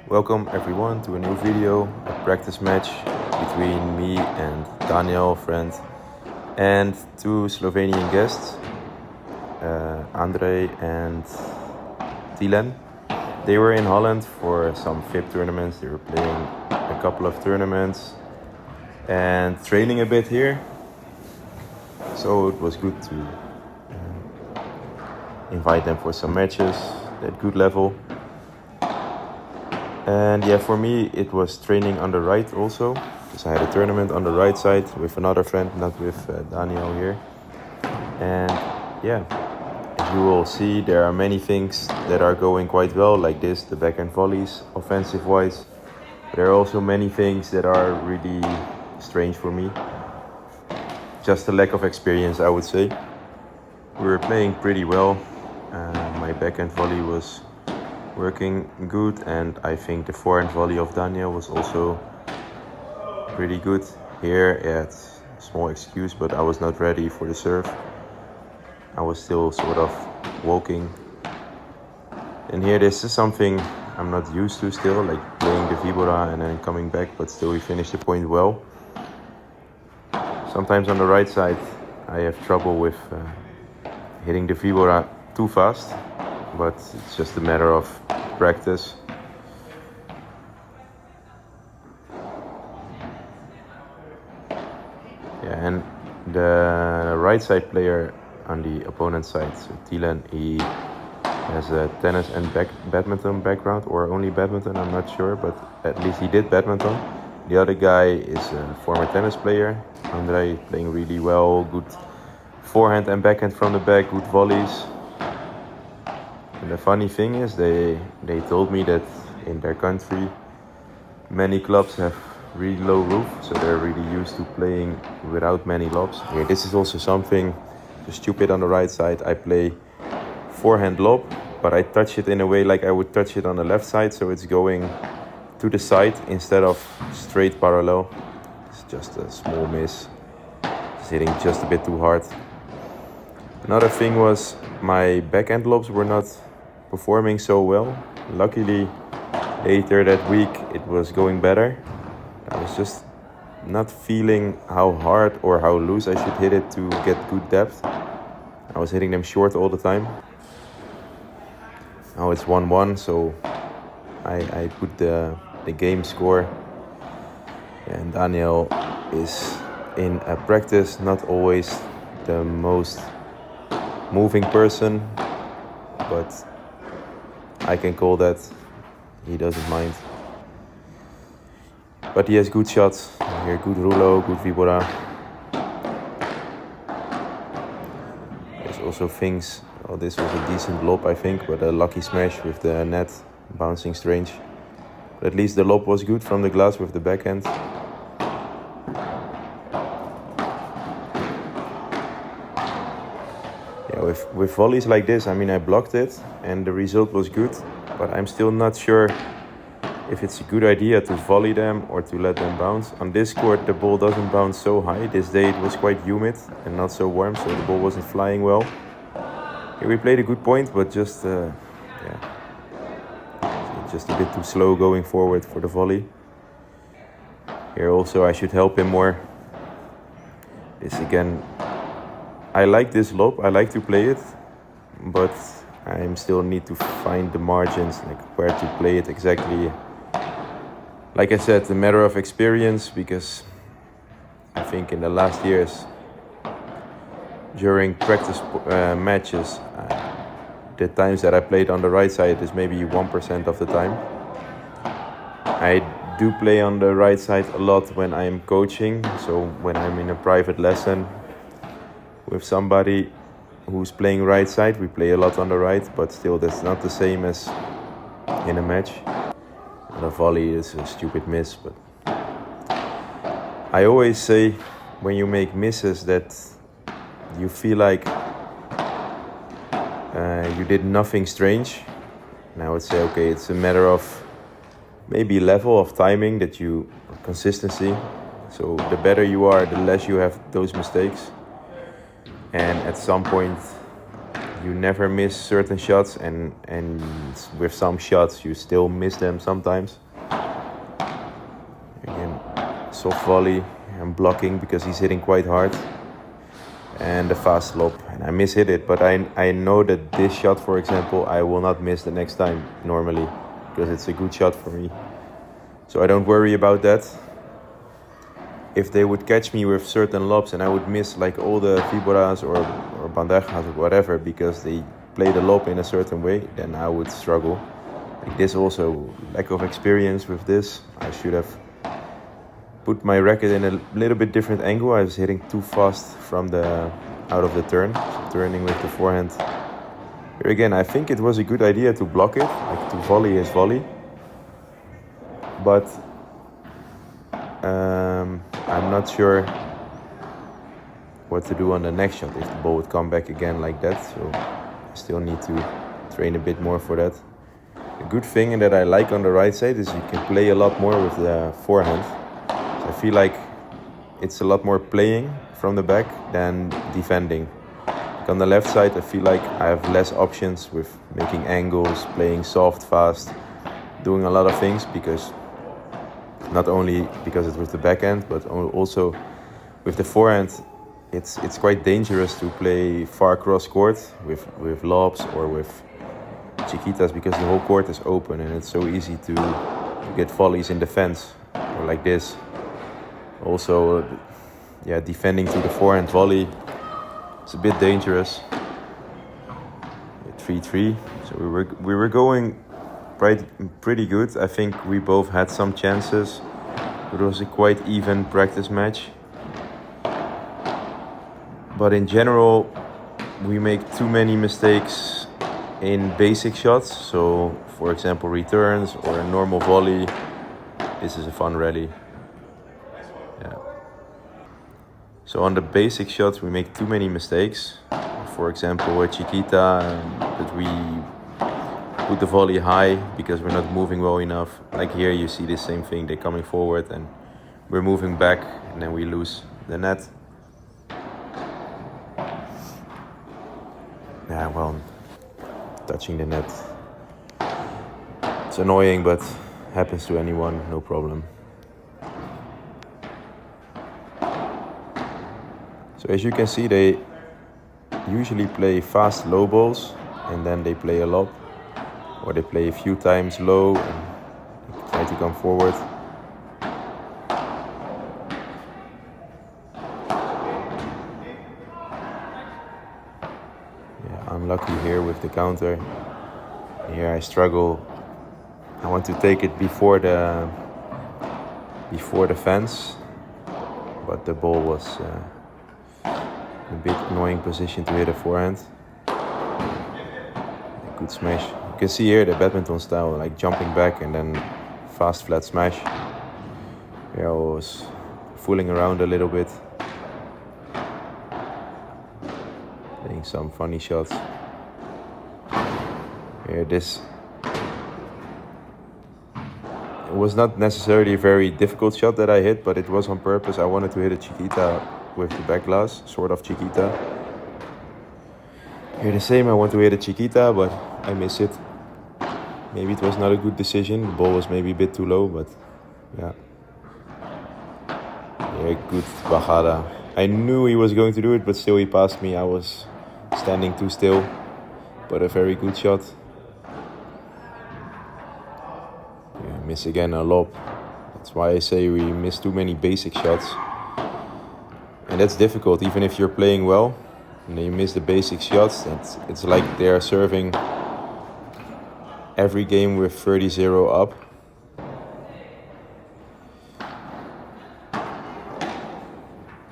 Welcome everyone to a new video, a practice match between me and Daniel, friend, and two Slovenian guests, Andrei and Tilen. They were in Holland for some FIP tournaments. They were playing a couple of tournaments and training a bit here. So it was good to invite them for some matches at good level. And yeah, for me it was training on the right also, because I had a tournament on the right side with another friend, not with Daniel here. And yeah, as you will see, there are many things that are going quite well, like this, the backhand volleys, offensive wise. There are also many things that are really strange for me. Just a lack of experience, I would say. We were playing pretty well. My backhand volley was working good, and I think the forehand volley of Daniel was also pretty good. Here, yeah, it's a small excuse, but I was not ready for the serve. I was still sort of walking. And here, this is something I'm not used to still, like playing the vibora and then coming back, but still we finished the point well. Sometimes on the right side, I have trouble with hitting the vibora too fast, but it's just a matter of practice. Yeah, and the right side player on the opponent's side, so Tilen, he has a tennis and badminton background, or only badminton, I'm not sure, but at least he did badminton. The other guy is a former tennis player, Andrei, playing really well, good forehand and backhand from the back, good volleys. And the funny thing is, they told me that in their country many clubs have really low roof, so they're really used to playing without many lobs. Here, this is also something stupid on the right side. I play forehand lob, but I touch it in a way like I would touch it on the left side, so it's going to the side instead of straight parallel. It's just a small miss, just hitting just a bit too hard. Another thing was my backhand lobs were not performing so well. Luckily, later that week it was going better. I was just not feeling how hard or how loose I should hit it to get good depth. I was hitting them short all the time. Now it's 1-1, so I put the game score. And Daniel is in a practice not always the most moving person, but I can call that. He doesn't mind. But he has good shots. Here, good rulo, good vibora. There's also things. Oh, this was a decent lob, I think, but a lucky smash with the net bouncing strange. But at least the lob was good from the glass with the backhand. Yeah, with volleys like this, I mean, I blocked it and the result was good, but I'm still not sure if it's a good idea to volley them or to let them bounce. On this court, the ball doesn't bounce so high. This day it was quite humid and not so warm, so the ball wasn't flying well. Here we played a good point, but just a bit too slow going forward for the volley. Here also I should help him more. This again, I like this lob, I like to play it, but I still need to find the margins, like where to play it exactly. Like I said, a matter of experience, because I think in the last years, during practice matches, the times that I played on the right side is maybe 1% of the time. I do play on the right side a lot when I'm coaching, so when I'm in a private lesson with somebody who's playing right side, we play a lot on the right, but still that's not the same as in a match. And a volley is a stupid miss, but I always say when you make misses that you feel like you did nothing strange. And I would say, okay, it's a matter of maybe level of timing, that you consistency. So the better you are, the less you have those mistakes. And at some point you never miss certain shots, and with some shots you still miss them sometimes. Again, soft volley and blocking because he's hitting quite hard, and the fast lob, and I miss-hit it, but I know that this shot, for example, I will not miss the next time normally because it's a good shot for me, so I don't worry about that. If they would catch me with certain lobs and I would miss like all the viboras or bandejas or whatever because they play the lob in a certain way, then I would struggle. Like this also, lack of experience with this. I should have put my racket in a little bit different angle. I was hitting too fast from the out of the turn, so turning with the forehand. Here again, I think it was a good idea to block it, like to volley his volley. But I'm not sure what to do on the next shot if the ball would come back again like that, so I still need to train a bit more for that. The good thing that I like on the right side is you can play a lot more with the forehand. So I feel like it's a lot more playing from the back than defending. Like on the left side, I feel like I have less options with making angles, playing soft, fast, doing a lot of things, because not only because it's with the backhand, but also with the forehand. It's quite dangerous to play far cross court with lobs or with chiquitas, because the whole court is open and it's so easy to get volleys in defense or like this. Also, defending to the forehand volley, it's a bit dangerous. 3-3, so we were going pretty good. I think we both had some chances. It was a quite even practice match. But in general, we make too many mistakes in basic shots. So, for example, returns or a normal volley. This is a fun rally. Yeah. So on the basic shots, we make too many mistakes. For example, a chiquita, that we put the volley high because we're not moving well enough. Like here, you see the same thing. They're coming forward and we're moving back, and then we lose the net. Yeah, well, touching the net, it's annoying, but happens to anyone, no problem. So as you can see, they usually play fast low balls and then they play a lob, or they play a few times low and try to come forward. Unlucky here with the counter. Here I struggle. I want to take it before the fence, but the ball was a bit annoying position to hit a forehand. A good smash. You can see here the badminton style, like jumping back and then fast flat smash. Here I was fooling around a little bit, playing some funny shots. Here, it was not necessarily a very difficult shot that I hit, but it was on purpose. I wanted to hit a chiquita with the back glass, sort of chiquita. Here the same, I want to hit a chiquita, but I miss it. Maybe it was not a good decision. The ball was maybe a bit too low, but yeah. Here, good bajada. I knew he was going to do it, but still he passed me. I was standing too still, but a very good shot. Yeah, miss again a lob. That's why I say we miss too many basic shots. And that's difficult, even if you're playing well and then you miss the basic shots. It's like they're serving every game with 30-0 up.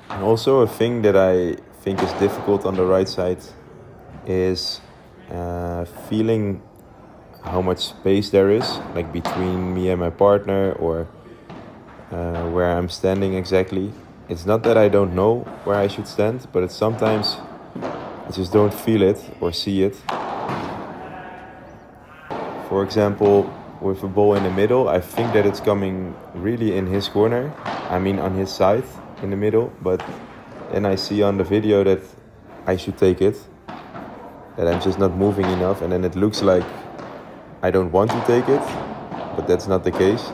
And also a thing that I think is difficult on the right side is feeling how much space there is, like between me and my partner, or where I'm standing exactly. It's not that I don't know where I should stand, but it's sometimes I just don't feel it or see it. For example, with a ball in the middle, I think that it's coming really in his corner. I mean on his side in the middle, but then I see on the video that I should take it. that I'm just not moving enough, and then it looks like I don't want to take it, but that's not the case.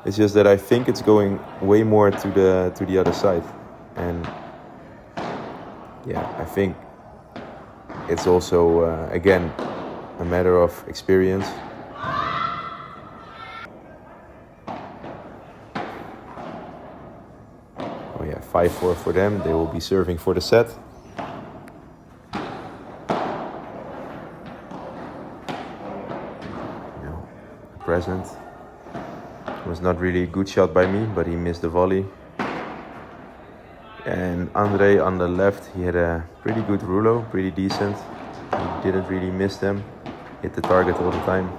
It's just that I think it's going way more to the other side, and yeah, I think it's also again a matter of experience. Oh yeah, 5-4 for them. They will be serving for the set. Present. It was not really a good shot by me, but he missed the volley. And Andre on the left, he had a pretty good rouleau, pretty decent. He didn't really miss them, hit the target all the time.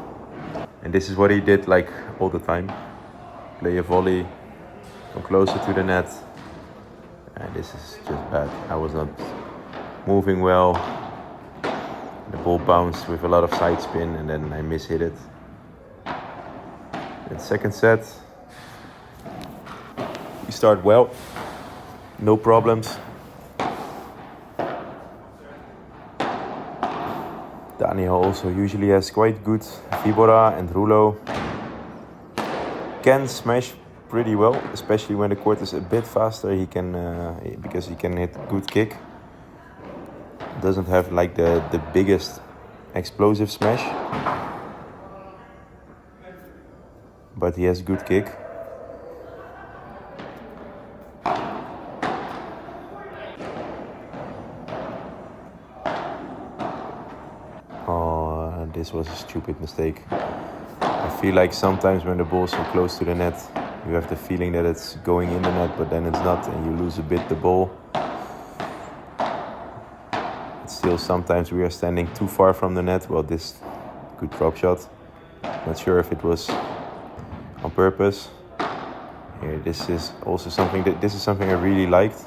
And this is what he did like all the time. Play a volley, come closer to the net. And this is just bad. I was not moving well. The ball bounced with a lot of side spin, and then I mishit it. And second set, we start well, no problems. Daniel also usually has quite good vibora and rouleau. Can smash pretty well, especially when the court is a bit faster. He can, because he can hit good kick. Doesn't have like the biggest explosive smash, but he has good kick. Oh, this was a stupid mistake. I feel like sometimes when the ball's so close to the net, you have the feeling that it's going in the net, but then it's not, and you lose a bit the ball. Still, sometimes we are standing too far from the net. Well, this good drop shot. Not sure if it was on purpose. Here, this is something I really liked.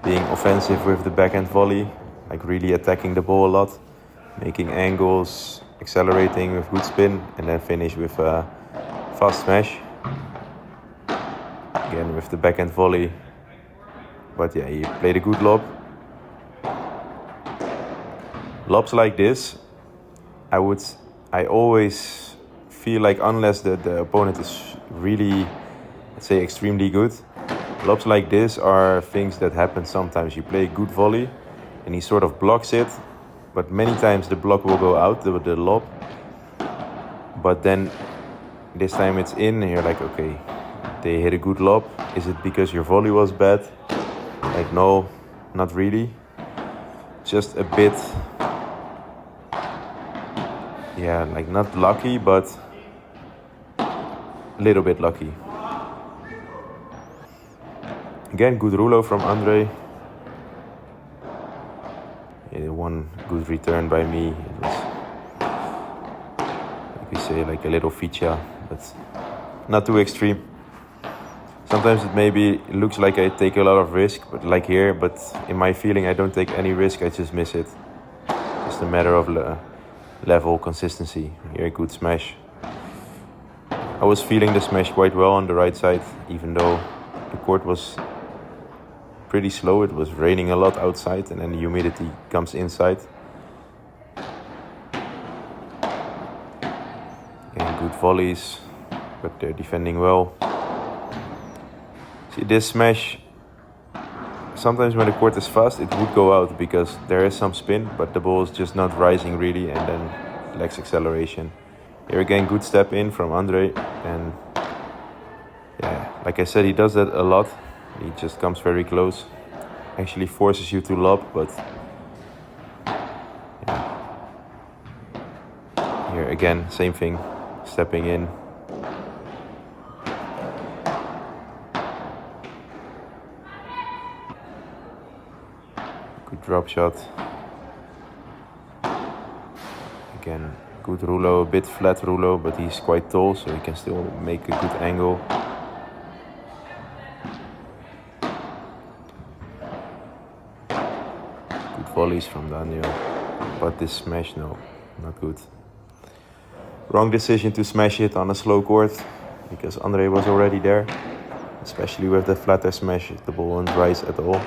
Being offensive with the backhand volley, like really attacking the ball a lot, making angles, accelerating with good spin, and then finish with a fast smash. Again with the backhand volley. But yeah, he played a good lob. Lobs like this, I always feel like unless the opponent is really, let's say, extremely good, lobs like this are things that happen sometimes. You play a good volley and he sort of blocks it, but many times the block will go out, the lob. But then this time it's in and you're like, okay, they hit a good lob. Is it because your volley was bad? Like, no, not really. Just a bit, yeah, like not lucky, but a little bit lucky. Again, good rouleau from Andre. Yeah, one good return by me. It was, like we say, like a little feature, but not too extreme. Sometimes it maybe looks like I take a lot of risk, but like here, but in my feeling I don't take any risk, I just miss it. Just a matter of level, consistency. Here, a good smash. I was feeling the smash quite well on the right side, even though the court was pretty slow. It was raining a lot outside and then the humidity comes inside. Again, good volleys, but they're defending well. See, this smash, sometimes when the court is fast, it would go out because there is some spin, but the ball is just not rising really and then lacks acceleration. Here again, good step in from Andre, and yeah, like I said, he does that a lot. He just comes very close, actually forces you to lob, but yeah. Here again, same thing, stepping in. Good drop shot. Again, good rouleau, a bit flat rouleau, but he's quite tall, so he can still make a good angle. Good volleys from Daniel, but this smash, no, not good. Wrong decision to smash it on a slow court, because Andre was already there, especially with the flatter smash, the ball won't rise at all.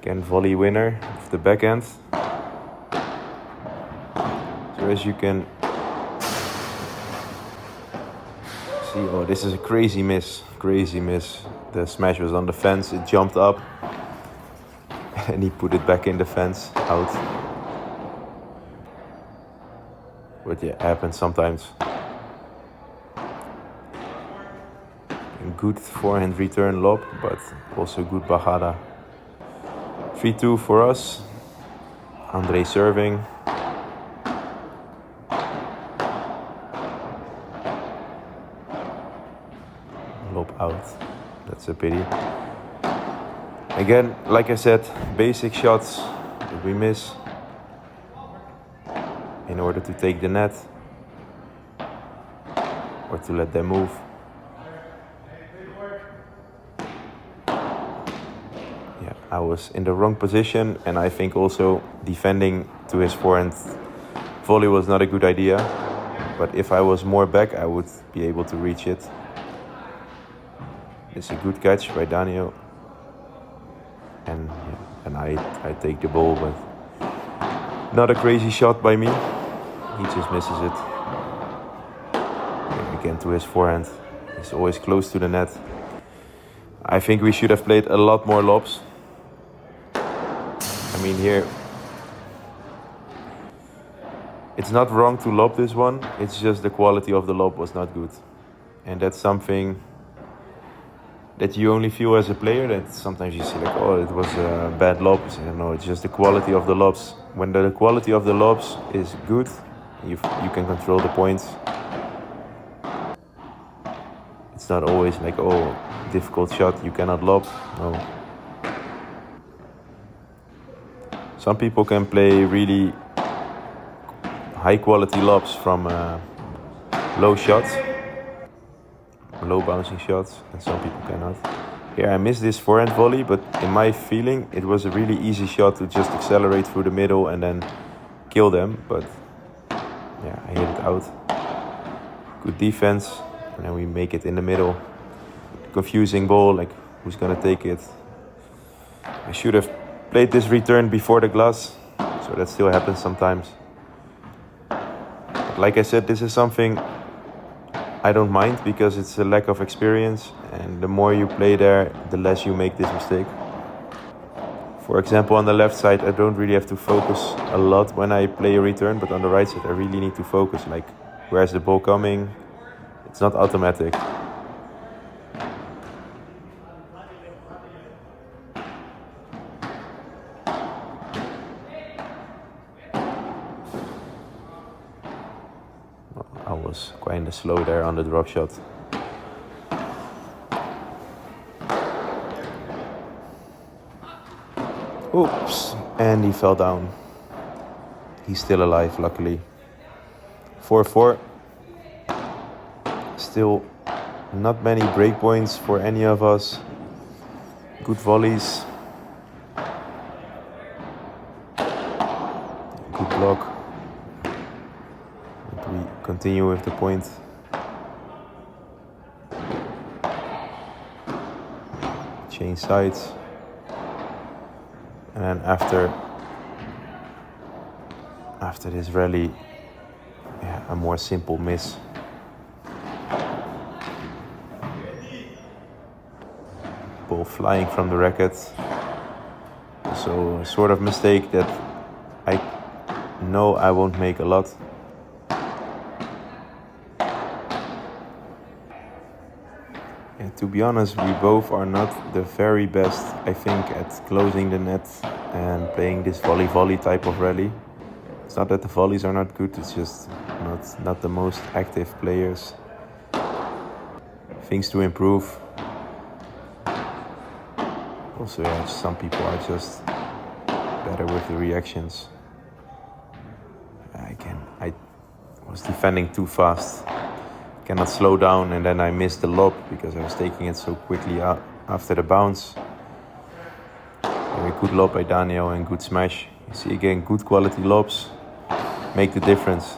Again, volley winner of the backhand. So as you can see, oh, this is a crazy miss. The smash was on the fence, it jumped up, and he put it back in the fence, out. But yeah, happens sometimes. And good forehand return lob, but also good bajada. 3-2 for us. Andre serving. Lob out. That's a pity. Again, like I said, basic shots that we miss in order to take the net or to let them move. Yeah, I was in the wrong position, and I think also defending to his forehand volley was not a good idea. But if I was more back, I would be able to reach it. It's a good catch by Daniel. And I take the ball, but not a crazy shot by me. He just misses it. And again to his forehand. He's always close to the net. I think we should have played a lot more lobs. I mean, here it's not wrong to lob this one. It's just the quality of the lob was not good. And that's something that you only feel as a player, that sometimes you see like, oh, it was a bad lob. No, it's just the quality of the lobs. When the quality of the lobs is good, you can control the points. It's not always like, oh, difficult shot, you cannot lob. No. Some people can play really high quality lobs from low shots. Low bouncing shots, and some people cannot. Here I missed this forehand volley, but in my feeling it was a really easy shot to just accelerate through the middle and then kill them, but yeah, I hit it out. Good defense, and then we make it in the middle. Confusing ball, like who's gonna take it? I should have played this return before the glass, so that still happens sometimes. But like I said, this is something I don't mind, because it's a lack of experience, and the more you play there, the less you make this mistake. For example, on the left side, I don't really have to focus a lot when I play a return, but on the right side, I really need to focus, like, where's the ball coming? It's not automatic. I was kind of slow there on the drop shot. Oops, and he fell down. He's still alive, luckily. 4-4. Still not many break points for any of us. Good volleys. Good block. We continue with the point. Change sides. And then after this rally, a more simple miss. Ball flying from the racket. So a sort of mistake that I know I won't make a lot. To be honest, we both are not the very best, I think, at closing the net and playing this volley type of rally. It's not that the volleys are not good, it's just not the most active players. Things to improve. Also, some people are just better with the reactions. I was defending too fast. Cannot slow down, and then I missed the lob because I was taking it so quickly out after the bounce. Very good lob by Daniel and good smash. You see again, good quality lobs make the difference.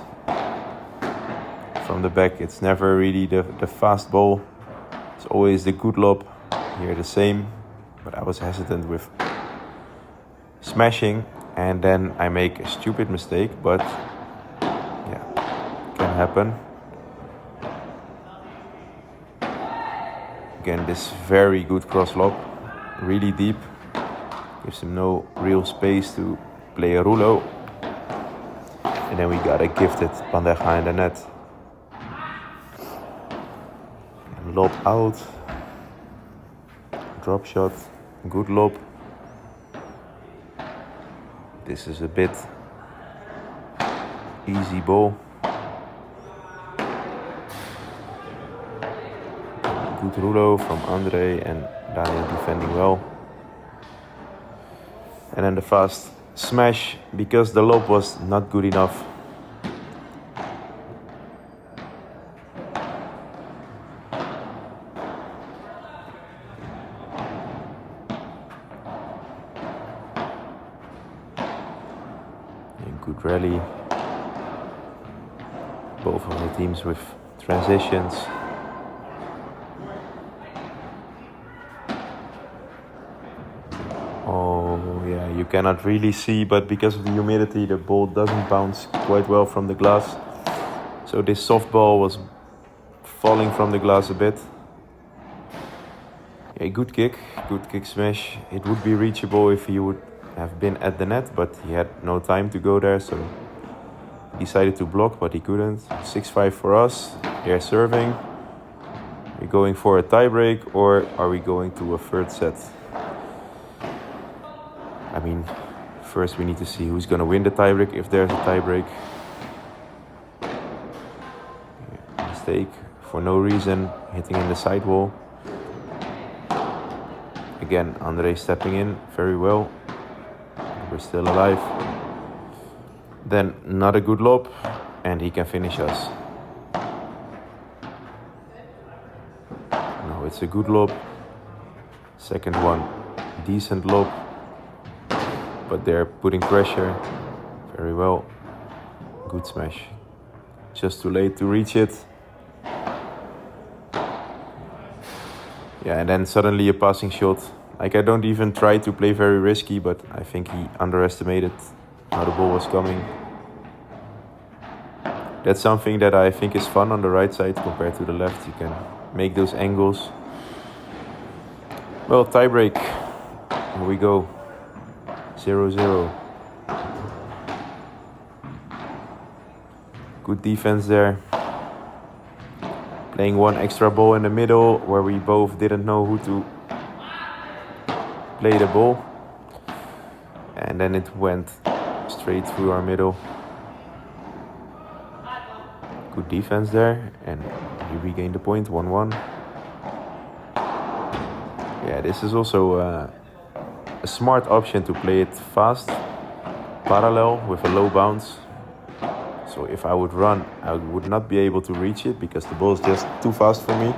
From the back, it's never really the fast ball. It's always the good lob. Here the same, but I was hesitant with smashing, and then I make a stupid mistake, but yeah, can happen. Again, this very good cross lob, really deep, gives him no real space to play a rulo. And then we got a gifted bandeja in the net. And lob out, drop shot, good lob. This is a bit easy ball. Good rulo from Andre and Daniel defending well. And then the fast smash, because the lob was not good enough. And good rally. Both of the teams with transitions. Oh yeah, you cannot really see, but because of the humidity the ball doesn't bounce quite well from the glass. So this softball was falling from the glass a bit. A good kick smash. It would be reachable if he would have been at the net, but he had no time to go there, so he decided to block, but he couldn't. 6-5 for us. They're serving. Are we going for a tiebreak, or are we going to a third set? I mean, first we need to see who's gonna win the tiebreak, if there's a tiebreak. Mistake for no reason, hitting in the sidewall. Again, Andre stepping in very well. We're still alive. Then not a good lob, and he can finish us. No, it's a good lob. Second one, decent lob. But they're putting pressure very well. Good smash. Just too late to reach it. Yeah, and then suddenly a passing shot. Like, I don't even try to play very risky, but I think he underestimated how the ball was coming. That's something that I think is fun on the right side compared to the left. You can make those angles. Well, tiebreak. Here we go. 0-0. Good defense there. Playing one extra ball in the middle where we both didn't know who to play the ball. And then it went straight through our middle. Good defense there. And we regained the point, 1-1. Yeah, this is also a smart option to play it fast, parallel with a low bounce. So if I would run, I would not be able to reach it because the ball is just too fast for me.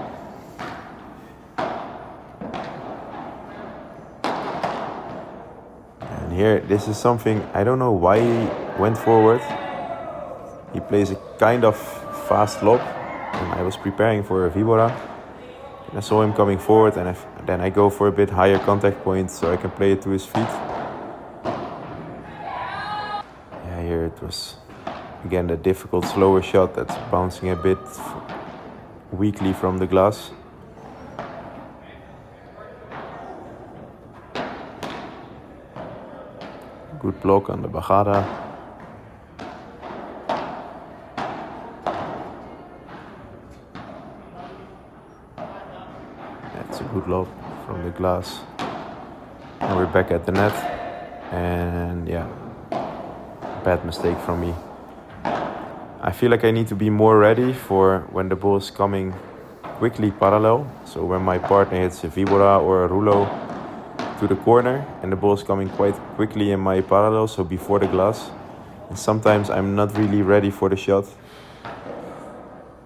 And here, this is something, I don't know why he went forward. He plays a kind of fast lob, and I was preparing for a Vibora. And I saw him coming forward, and then I go for a bit higher contact point so I can play it to his feet. Yeah, here it was again the difficult slower shot that's bouncing a bit weakly from the glass. Good block on the bajada. That's a good lob from the glass. And we're back at the net. And yeah, bad mistake from me. I feel like I need to be more ready for when the ball is coming quickly parallel. So when my partner hits a Vibora or a Rulo to the corner and the ball is coming quite quickly in my parallel, so before the glass. And sometimes I'm not really ready for the shot.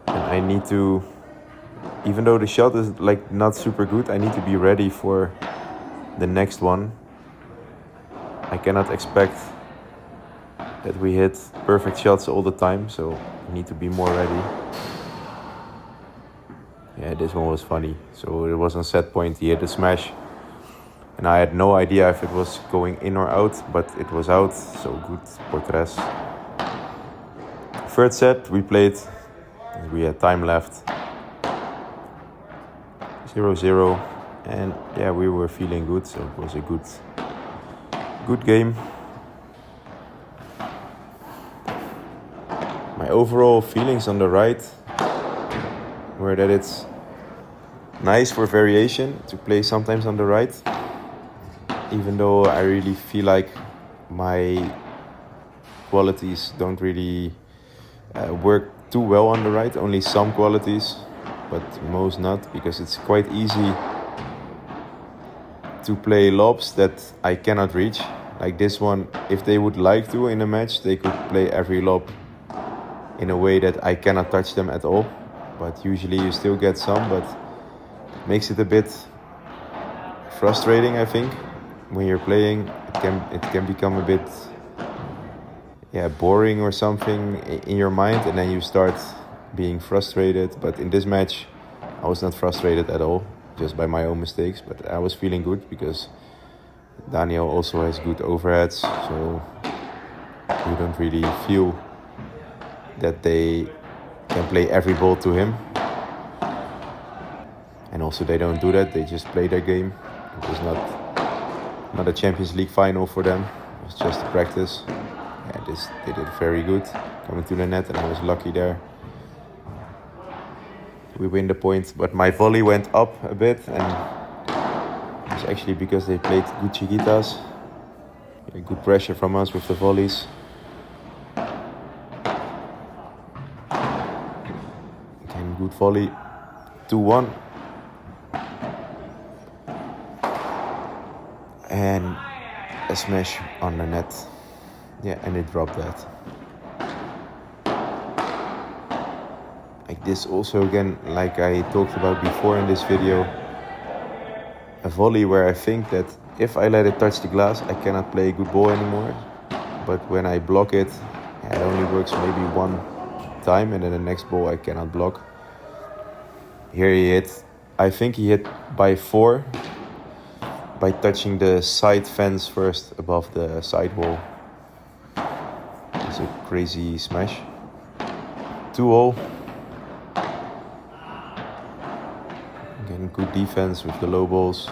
And I need to, even though the shot is like not super good, I need to be ready for the next one. I cannot expect that we hit perfect shots all the time, so I need to be more ready. Yeah, this one was funny. So it was on set point, he hit a smash. And I had no idea if it was going in or out, but it was out, so good Portres. Third set we played, we had time left, 0-0, and yeah, we were feeling good, so it was a good game. My overall feelings on the right were that it's nice for variation to play sometimes on the right, even though I really feel like my qualities don't really work too well on the right, only some qualities, but most not, because it's quite easy to play lobs that I cannot reach. Like this one, if they would like to in a match, they could play every lob in a way that I cannot touch them at all. But usually you still get some, but it makes it a bit frustrating, I think. When you're playing, it can become a bit boring or something in your mind, and then you start being frustrated. But in this match, I was not frustrated at all, just by my own mistakes. But I was feeling good because Daniel also has good overheads, so you don't really feel that they can play every ball to him. And also they don't do that, they just play their game. It was not a Champions League final for them, it was just a practice. They did very good, coming to the net, and I was lucky there. We win the point, but my volley went up a bit, and it was actually because they played good chiquitas. Good pressure from us with the volleys. Again, good volley, 2-1. And a smash on the net. Yeah, and it dropped that. Like this also, again, like I talked about before in this video, a volley where I think that if I let it touch the glass, I cannot play a good ball anymore. But when I block it, it only works maybe one time, and then the next ball I cannot block. Here he hit, I think he hit by 4 by touching the side fence first above the side wall. It's a crazy smash. 2-0. Again, good defense with the low balls.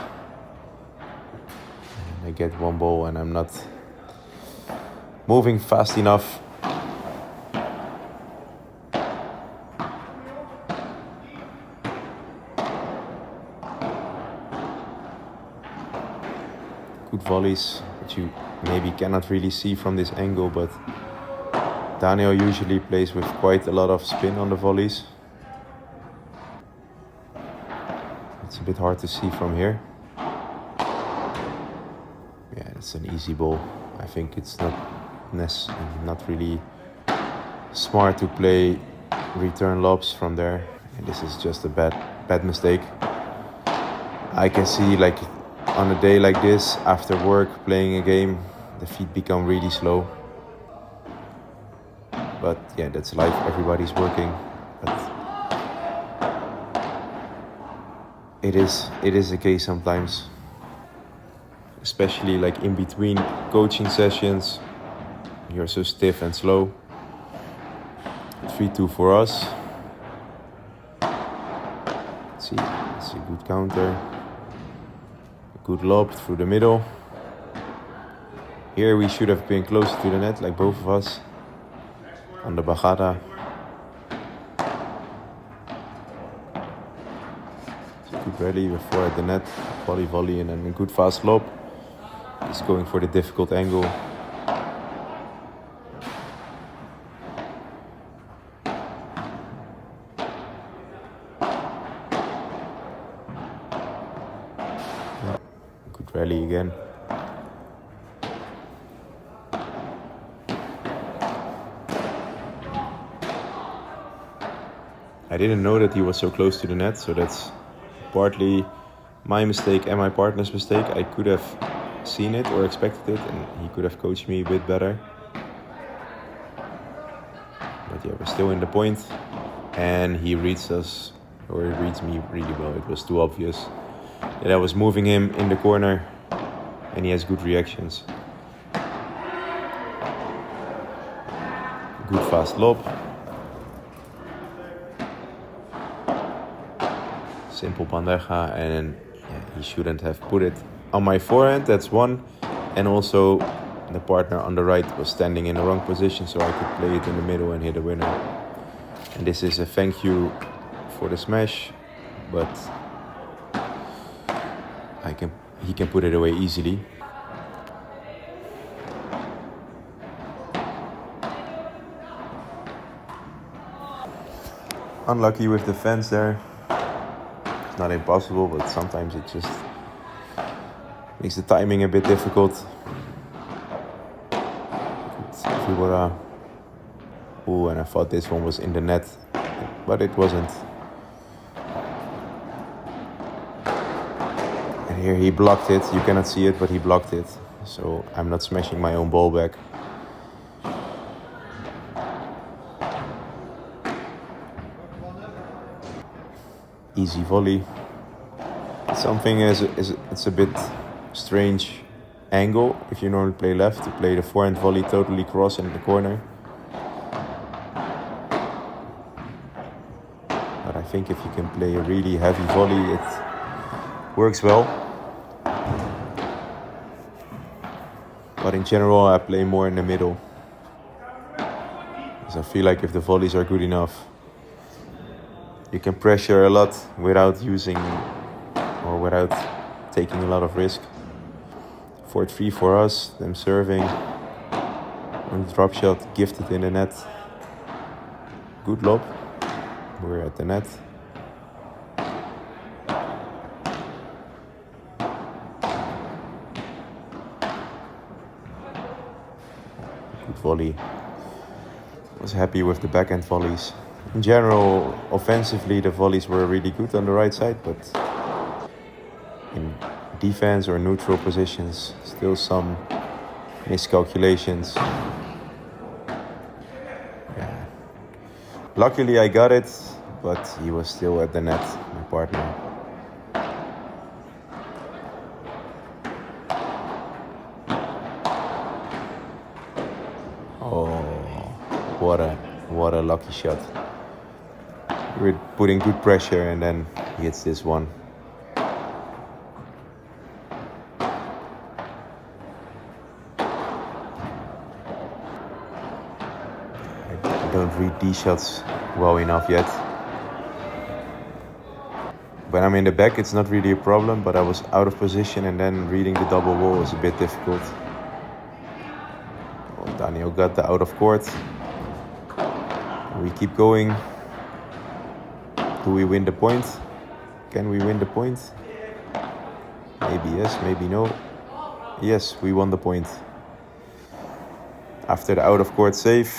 And I get one ball and I'm not moving fast enough. Good volleys, which you maybe cannot really see from this angle, but Daniel usually plays with quite a lot of spin on the volleys. It's a bit hard to see from here. Yeah, it's an easy ball. I think it's not really smart to play return lobs from there. And this is just a bad mistake. I can see, like, on a day like this, after work, playing a game, the feet become really slow. But yeah, that's life, everybody's working. But it is the case sometimes. Especially like in between coaching sessions, you're so stiff and slow. 3-2 for us. Let's see, it's a good counter. Good lob through the middle. Here we should have been closer to the net, like both of us. On the bajada. Good rally before at the net. Volley, and then a good fast lob. He's going for the difficult angle. Yeah, good rally again. I didn't know that he was so close to the net, so that's partly my mistake and my partner's mistake. I could have seen it or expected it, and he could have coached me a bit better. But yeah, we're still in the point, and he reads us, or he reads me really well. It was too obvious that I was moving him in the corner, and he has good reactions. Good fast lob. Simple bandeja, and he shouldn't have put it on my forehand. That's one. And also the partner on the right was standing in the wrong position, so I could play it in the middle and hit a winner. And this is a thank you for the smash, but he can put it away easily. Unlucky with the fence there. It's not impossible, but sometimes it just makes the timing a bit difficult. Ooh, and I thought this one was in the net, but it wasn't. And here he blocked it. You cannot see it, but he blocked it. So I'm not smashing my own ball back. Easy volley. Something it's a bit strange angle if you normally play left, to play the forehand volley totally cross in the corner. But I think if you can play a really heavy volley, it works well. But in general, I play more in the middle, because I feel like if the volleys are good enough, you can pressure a lot without taking a lot of risk. 4-3 for us, them serving. And drop shot gifted in the net. Good lob. We're at the net. Good volley. Was happy with the backhand volleys. In general, offensively, the volleys were really good on the right side, but in defense or neutral positions, still some miscalculations. Yeah. Luckily, I got it, but he was still at the net, my partner. Oh, what a lucky shot. We're putting good pressure, and then he hits this one. I don't read these shots well enough yet. When I'm in the back, it's not really a problem, but I was out of position, and then reading the double wall was a bit difficult. Oh, Daniel got the out of court. We keep going. Do we win the point? Can we win the point? Maybe yes, maybe no. Yes, we won the point. After the out of court save.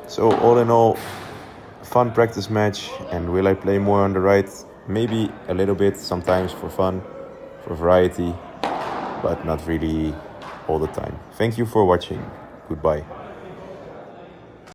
So all in all, fun practice match. And will I play more on the right? Maybe a little bit, sometimes for fun, for variety, but not really all the time. Thank you for watching. Goodbye.